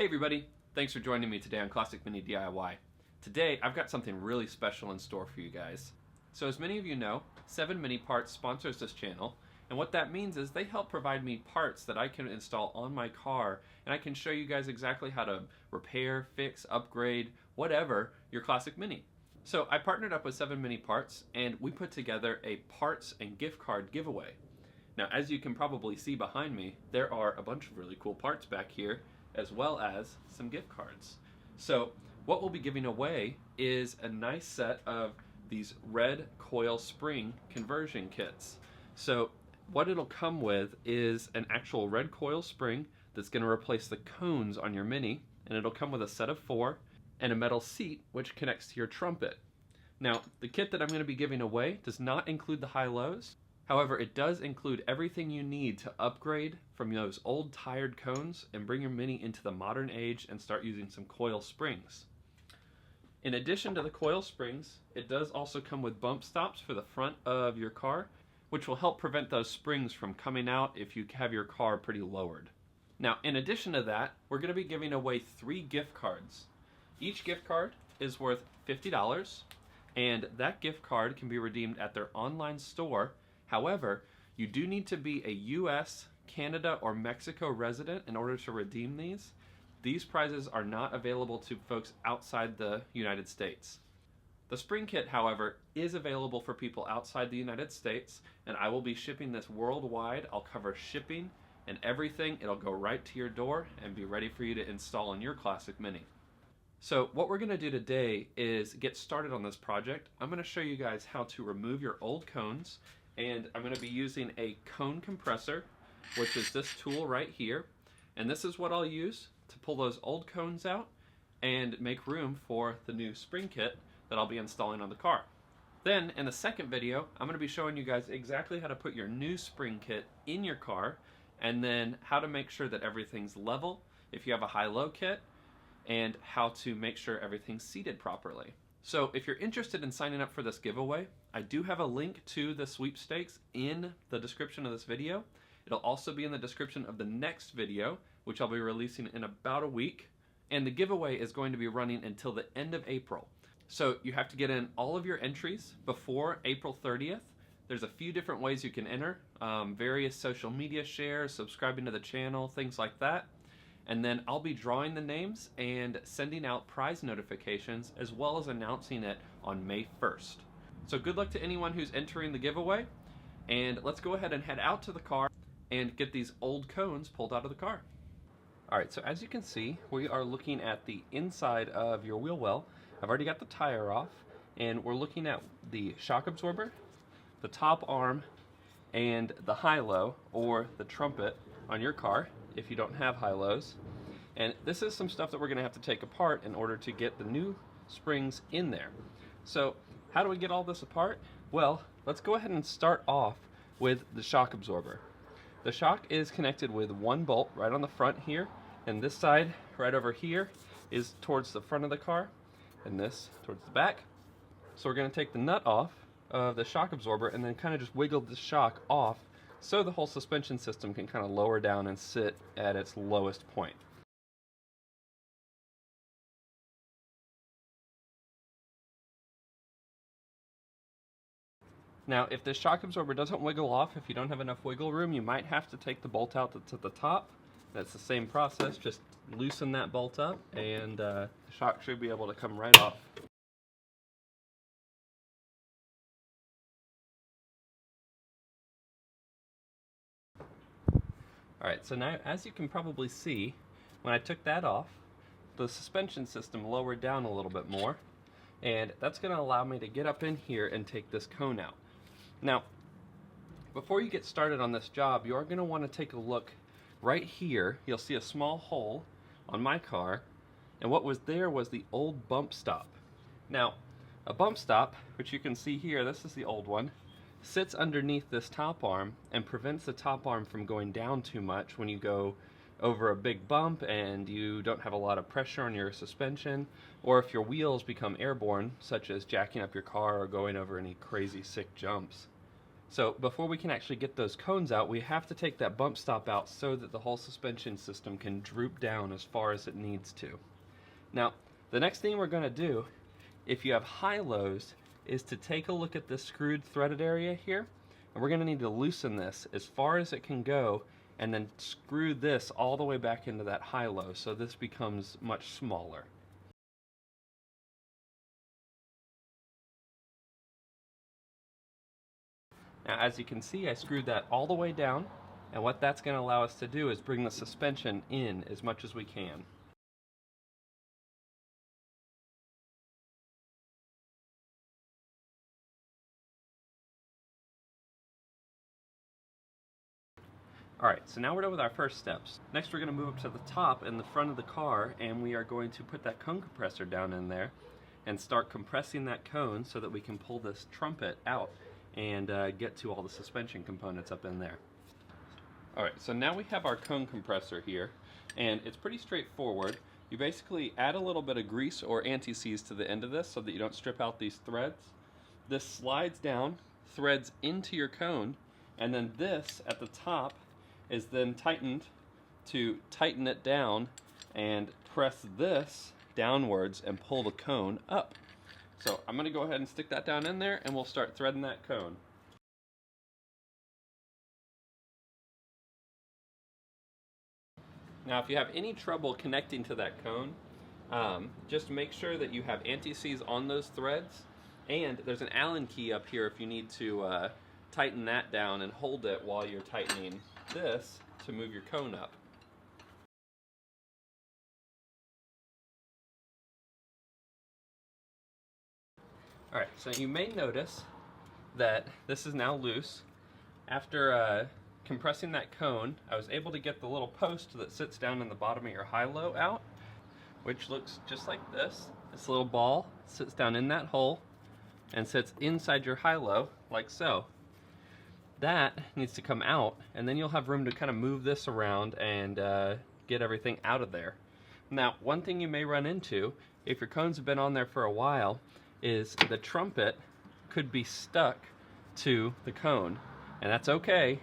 Hey everybody, thanks for joining me today on Classic Mini DIY. Today I've got something really special in store for you guys. So as many of you know, 7 Mini Parts sponsors this channel, and what that means is they help provide me parts that I can install on my car, and I can show you guys exactly how to repair, fix, upgrade, whatever your Classic Mini. So I partnered up with 7 Mini Parts and we put together a parts and gift card giveaway. Now as you can probably see behind me, there are a bunch of really cool parts back here, as well as some gift cards. So what we'll be giving away is a nice set of these red coil spring conversion kits. So what it'll come with is an actual red coil spring that's going to replace the cones on your Mini, and it'll come with a set of 4 and a metal seat which connects to your trumpet. Now the kit that I'm going to be giving away does not include the high-lows. However, it does include everything you need to upgrade from those old tired cones and bring your Mini into the modern age and start using some coil springs. In addition to the coil springs, it does also come with bump stops for the front of your car, which will help prevent those springs from coming out if you have your car pretty lowered. Now, in addition to that, we're going to be giving away 3 gift cards. Each gift card is worth $50, and that gift card can be redeemed at their online store. However, you do need to be a US, Canada, or Mexico resident in order to redeem these. These prizes are not available to folks outside the United States. The spring kit, however, is available for people outside the United States, and I will be shipping this worldwide. I'll cover shipping and everything. It'll go right to your door and be ready for you to install on your Classic Mini. So what we're going to do today is get started on this project. I'm going to show you guys how to remove your old cones, and I'm going to be using a cone compressor, which is this tool right here, and this is what I'll use to pull those old cones out and make room for the new spring kit that I'll be installing on the car. Then in the second video, I'm going to be showing you guys exactly how to put your new spring kit in your car, and then how to make sure that everything's level if you have a high-low kit, and how to make sure everything's seated properly. So if you're interested in signing up for this giveaway, I do have a link to the sweepstakes in the description of this video. It'll also be in the description of the next video, which I'll be releasing in about a week. And the giveaway is going to be running until the end of April. So you have to get in all of your entries before April 30th. There's a few different ways you can enter, various social media shares, subscribing to the channel, things like that. And then I'll be drawing the names and sending out prize notifications, as well as announcing it on May 1st. So good luck to anyone who's entering the giveaway, and let's go ahead and head out to the car and get these old cones pulled out of the car. Alright, so as you can see, we are looking at the inside of your wheel well. I've already got the tire off, and we're looking at the shock absorber, the top arm, and the high-low, or the trumpet, on your car if you don't have high-lows. And this is some stuff that we're going to have to take apart in order to get the new springs in there. So how do we get all this apart? Well, let's go ahead and start off with the shock absorber. The shock is connected with one bolt right on the front here, and this side right over here is towards the front of the car, and this towards the back. So we're going to take the nut off of the shock absorber and then kind of just wiggle the shock off so the whole suspension system can kind of lower down and sit at its lowest point. Now, if the shock absorber doesn't wiggle off, if you don't have enough wiggle room, you might have to take the bolt out that's at the top. That's the same process, just loosen that bolt up and the shock should be able to come right off. Alright, so now as you can probably see, when I took that off, the suspension system lowered down a little bit more, and that's going to allow me to get up in here and take this cone out. Now, before you get started on this job, you're going to want to take a look right here. You'll see a small hole on my car, and what was there was the old bump stop. Now, a bump stop, which you can see here, this is the old one, sits underneath this top arm and prevents the top arm from going down too much when you go over a big bump and you don't have a lot of pressure on your suspension, or if your wheels become airborne, such as jacking up your car or going over any crazy sick jumps. So before we can actually get those cones out, we have to take that bump stop out so that the whole suspension system can droop down as far as it needs to. Now, the next thing we're going to do, if you have high-lows, is to take a look at this screwed threaded area here, and we're going to need to loosen this as far as it can go, and then screw this all the way back into that high-low so this becomes much smaller. Now, as you can see, I screwed that all the way down, and what that's going to allow us to do is bring the suspension in as much as we can. Alright, so now we're done with our first steps. Next we're going to move up to the top in the front of the car, and we are going to put that cone compressor down in there and start compressing that cone so that we can pull this trumpet out and get to all the suspension components up in there. Alright, so now we have our cone compressor here, and it's pretty straightforward. You basically add a little bit of grease or anti-seize to the end of this so that you don't strip out these threads. This slides down, threads into your cone, and then this at the top is then tightened to tighten it down and press this downwards and pull the cone up. So I'm going to go ahead and stick that down in there, and we'll start threading that cone. Now if you have any trouble connecting to that cone, just make sure that you have anti-seize on those threads, and there's an Allen key up here if you need to tighten that down and hold it while you're tightening this to move your cone up. Alright, so you may notice that this is now loose. After compressing that cone, I was able to get the little post that sits down in the bottom of your high-low out, which looks just like this. This little ball sits down in that hole and sits inside your high-low, like so. That needs to come out, and then you'll have room to kind of move this around and get everything out of there. Now, one thing you may run into, if your cones have been on there for a while, is the trumpet could be stuck to the cone, and that's okay.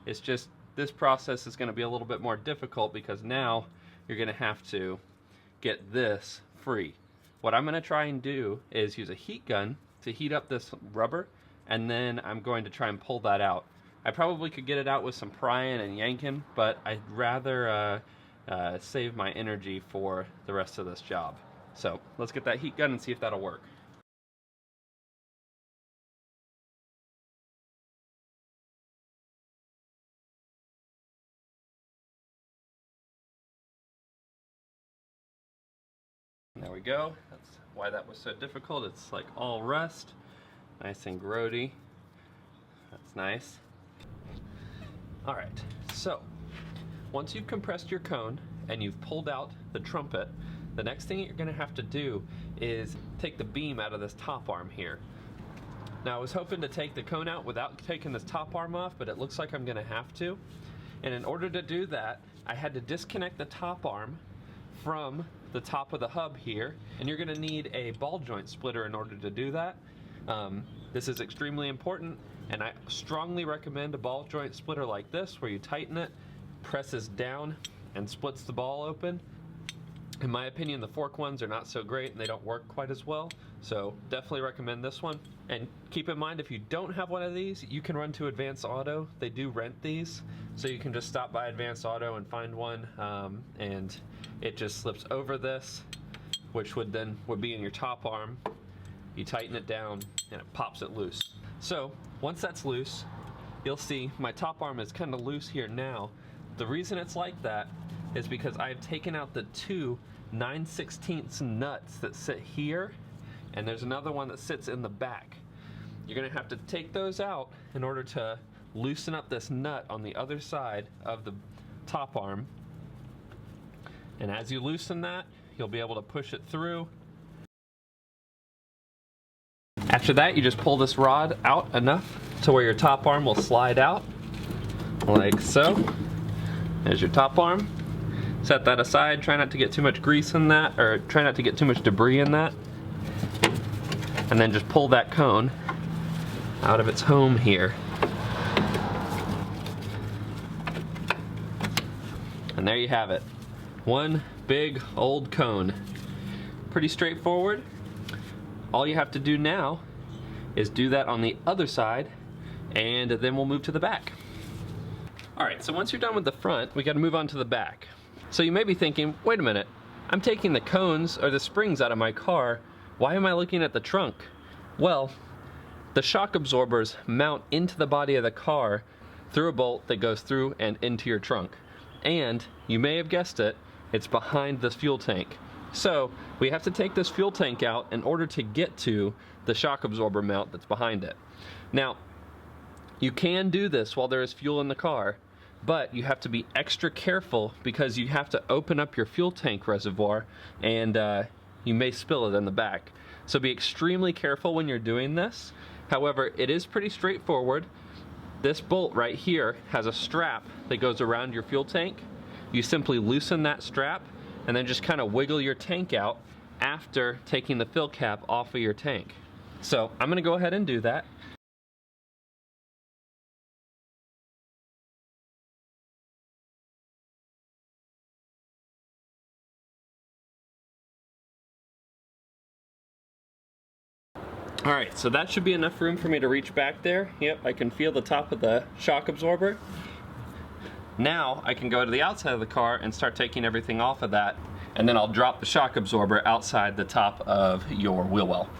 It's just this process is going to be a little bit more difficult because now you're going to have to get this free. What I'm going to try and do is use a heat gun to heat up this rubber, and then I'm going to try and pull that out. I probably could get it out with some prying and yanking, but I'd rather save my energy for the rest of this job. So let's get that heat gun and see if that'll work. There we go. That's why that was so difficult. It's like all rust, nice and grody. That's nice. Alright, so once you've compressed your cone and you've pulled out the trumpet, the next thing you're going to have to do is take the beam out of this top arm here. Now I was hoping to take the cone out without taking this top arm off, but it looks like I'm going to have to. And in order to do that, I had to disconnect the top arm from the top of the hub here, and you're going to need a ball joint splitter in order to do that. This is extremely important, and I strongly recommend a ball joint splitter like this, where you tighten it, presses down, and splits the ball open. In my opinion, the fork ones are not so great and they don't work quite as well, so definitely recommend this one. And keep in mind, if you don't have one of these, you can run to Advanced Auto. They do rent these, so you can just stop by Advanced Auto and find one, and it just slips over this, which would be in your top arm. You tighten it down and it pops it loose. So once that's loose, you'll see my top arm is kind of loose here now. The reason it's like that is because I've taken out the two 9/16 nuts that sit here, and there's another one that sits in the back. You're going to have to take those out in order to loosen up this nut on the other side of the top arm. And as you loosen that, you'll be able to push it through. After that, you just pull this rod out enough to where your top arm will slide out, like so. There's your top arm. Set that aside, try not to get too much grease in that, or try not to get too much debris in that. And then just pull that cone out of its home here. there you have it. One big old cone. Pretty straightforward. All you have to do now is do that on the other side, and then we'll move to the back. Alright, so once you're done with the front, we gotta move on to the back. So you may be thinking, wait a minute, I'm taking the cones or the springs out of my car. Why am I looking at the trunk? Well, the shock absorbers mount into the body of the car through a bolt that goes through and into your trunk. And, you may have guessed it, it's behind this fuel tank. So, we have to take this fuel tank out in order to get to the shock absorber mount that's behind it. Now, you can do this while there is fuel in the car, but you have to be extra careful because you have to open up your fuel tank reservoir and you may spill it in the back. So be extremely careful when you're doing this. However, it is pretty straightforward. This bolt right here has a strap that goes around your fuel tank. You simply loosen that strap and then just kind of wiggle your tank out after taking the fill cap off of your tank. So I'm gonna go ahead and do that. Alright, so that should be enough room for me to reach back there. Yep, I can feel the top of the shock absorber. Now I can go to the outside of the car and start taking everything off of that, and then I'll drop the shock absorber outside the top of your wheel well.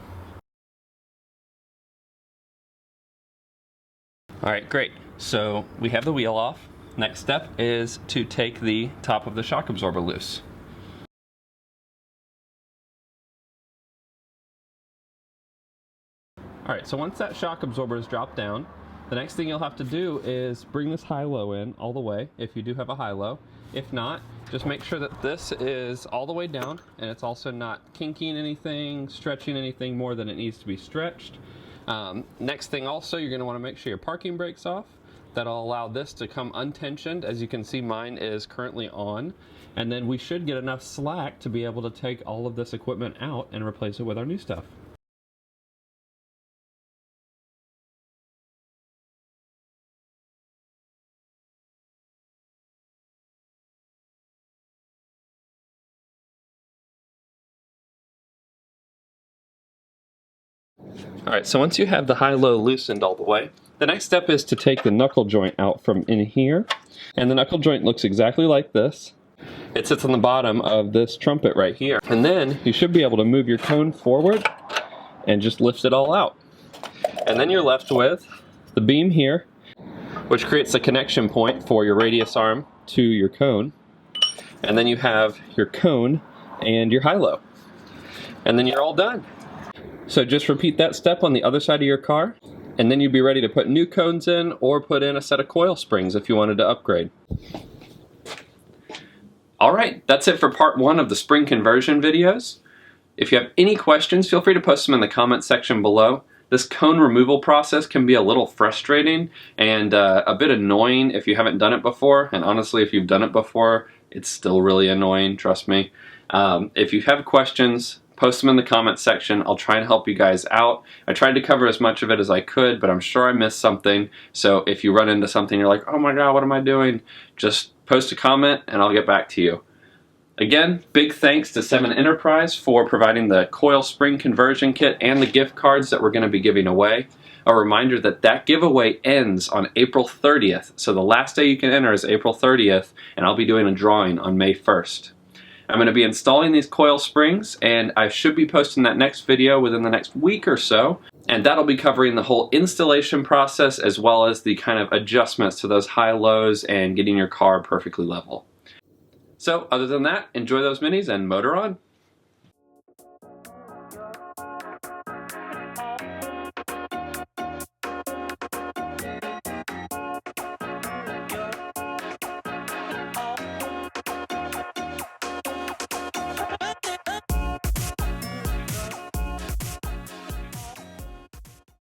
Alright, great. So we have the wheel off. Next step is to take the top of the shock absorber loose. Alright, so once that shock absorber is dropped down, the next thing you'll have to do is bring this high-low in all the way, if you do have a high-low. If not, just make sure that this is all the way down, and it's also not kinking anything, stretching anything more than it needs to be stretched. Next thing also, you're going to want to make sure your parking brake's off. That'll allow this to come untensioned. As you can see, mine is currently on. And then we should get enough slack to be able to take all of this equipment out and replace it with our new stuff. Alright, so once you have the high-low loosened all the way, the next step is to take the knuckle joint out from in here. And the knuckle joint looks exactly like this. It sits on the bottom of this trumpet right here. And then you should be able to move your cone forward and just lift it all out. And then you're left with the beam here, which creates the connection point for your radius arm to your cone. And then you have your cone and your high-low. And then you're all done. So just repeat that step on the other side of your car, and then you'd be ready to put new cones in or put in a set of coil springs if you wanted to upgrade. Alright, that's it for part 1 of the spring conversion videos. If you have any questions, feel free to post them in the comment section below. This cone removal process can be a little frustrating and a bit annoying if you haven't done it before, and honestly, if you've done it before, it's still really annoying, trust me. If you have questions, post them in the comments section. I'll try and help you guys out. I tried to cover as much of it as I could, but I'm sure I missed something. So if you run into something you're like, oh my god, what am I doing? Just post a comment and I'll get back to you. Again, big thanks to 7 Enterprise for providing the coil spring conversion kit and the gift cards that we're going to be giving away. A reminder that that giveaway ends on April 30th. So the last day you can enter is April 30th, and I'll be doing a drawing on May 1st. I'm going to be installing these coil springs, and I should be posting that next video within the next week or so, and that'll be covering the whole installation process as well as the kind of adjustments to those high-lows and getting your car perfectly level. So other than that, enjoy those minis and motor on!